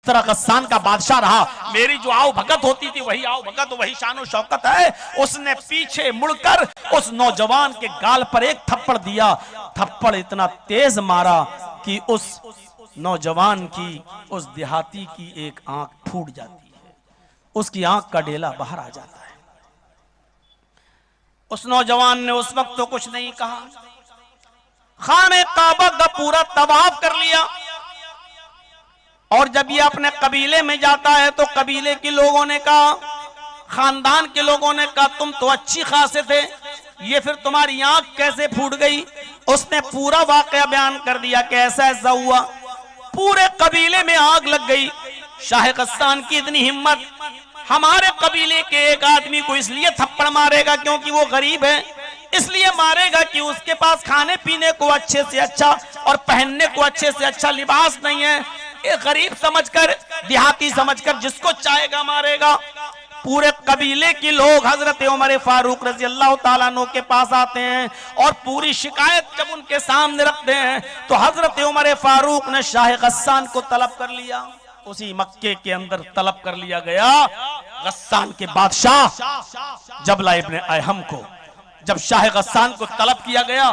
तरह गस्सान का बादशाह रहा, मेरी जो आओ भगत होती थी वही आओ भगत, वही शानो शौकत है। उसने पीछे मुड़कर उस नौजवान के गाल पर एक थप्पड़ दिया। थप्पड़ इतना तेज मारा कि उस नौजवान की, उस देहाती की एक आंख फूट जाती है, उसकी आंख का डेला बाहर आ जाता है। उस नौजवान ने उस वक्त तो कुछ नहीं कहा, खाने काबा का पूरा तवाफ कर लिया। और जब ये अपने कबीले में जाता है तो कबीले के लोगों ने कहा, खानदान के लोगों ने कहा, तुम तो अच्छी खासे थे, ये फिर तुम्हारी आंख कैसे फूट गई? उसने पूरा वाकया बयान कर दिया कि ऐसा ऐसा हुआ। पूरे कबीले में आग लग गई। शाह गस्सान की इतनी हिम्मत, हमारे कबीले के एक आदमी को इसलिए थप्पड़ मारेगा क्योंकि वो गरीब है, इसलिए मारेगा कि उसके पास खाने पीने को अच्छे से अच्छा और पहनने को अच्छे से अच्छा लिबास नहीं है। ये गरीब समझकर, देहाती समझकर जिसको चाहेगा मारेगा। पूरे कबीले के लोग हजरत उमर फारूक रजी अल्लाह ताला अन्हु के पास आते हैं और पूरी शिकायत जब उनके सामने रखते हैं तो हजरत उमर फारूक ने शाह गस्सान को तलब कर लिया। उसी मक्के के अंदर तलब कर लिया गया गस्सान के बादशाह जबला इब्ने अयहम को। जब शाह गस्सान को तलब किया गया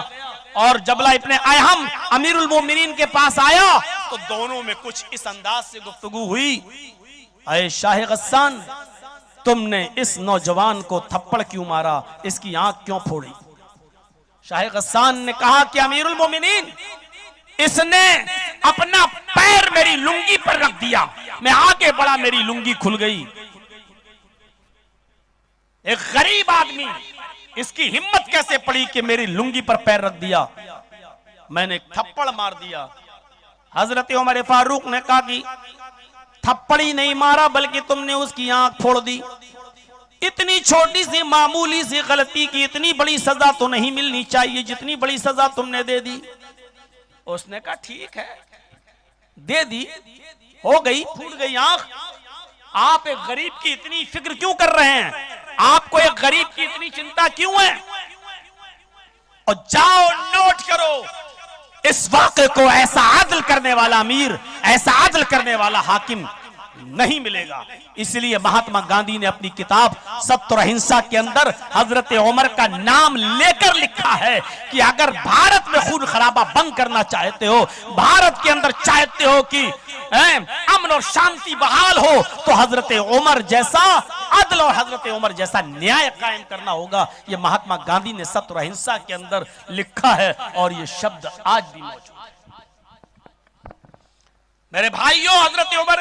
और जबला इब्ने अयहम अमीरुल मोमिनीन के पास आया तो दोनों में कुछ इस अंदाज से गुफ्तगू हुई, अय शाह गस्सान, तुमने इस नौजवान को थप्पड़ क्यों मारा, इसकी आंख क्यों फोड़ी? शाह गस्सान ने कहा कि अमीरुल मोमिनीन, इसने अपना पैर मेरी लुंगी पर रख दिया, मैं आगे बढ़ा, मेरी लुंगी खुल गई। एक गरीब आदमी, इसकी हिम्मत कैसे पड़ी कि मेरी लुंगी पर पैर रख दिया, मैंने थप्पड़ मार दिया। हजरत उमर फारूक ने कहा कि थप्पड़ ही नहीं मारा बल्कि तुमने उसकी आंख फोड़ दी। इतनी छोटी सी मामूली सी गलती की इतनी बड़ी सजा तो नहीं मिलनी चाहिए जितनी बड़ी सजा तुमने दे दी। उसने कहा ठीक है, दे दी, हो गई, फूट गई आंख। आप एक गरीब की इतनी फिक्र क्यों कर रहे हैं? आपको एक गरीब की इतनी चिंता क्यों है? और जाओ नोट करो, इस वाक़े को ऐसा आदल करने वाला अमीर, ऐसा आदल करने वाला हाकिम नहीं मिलेगा। इसलिए महात्मा गांधी ने अपनी किताब सत्य और अहिंसा के अंदर हजरत उमर का नाम लेकर लिखा है कि अगर भारत में खून खराबा बंद करना चाहते हो, भारत के अंदर चाहते हो कि अमन और शांति बहाल हो, तो हजरत उमर जैसा अदल और हजरत उमर जैसा न्याय कायम करना होगा। ये महात्मा गांधी ने सत्य और अहिंसा के अंदर लिखा है और ये शब्द आज भी मौजूद है। मेरे भाइयों, हजरत उमर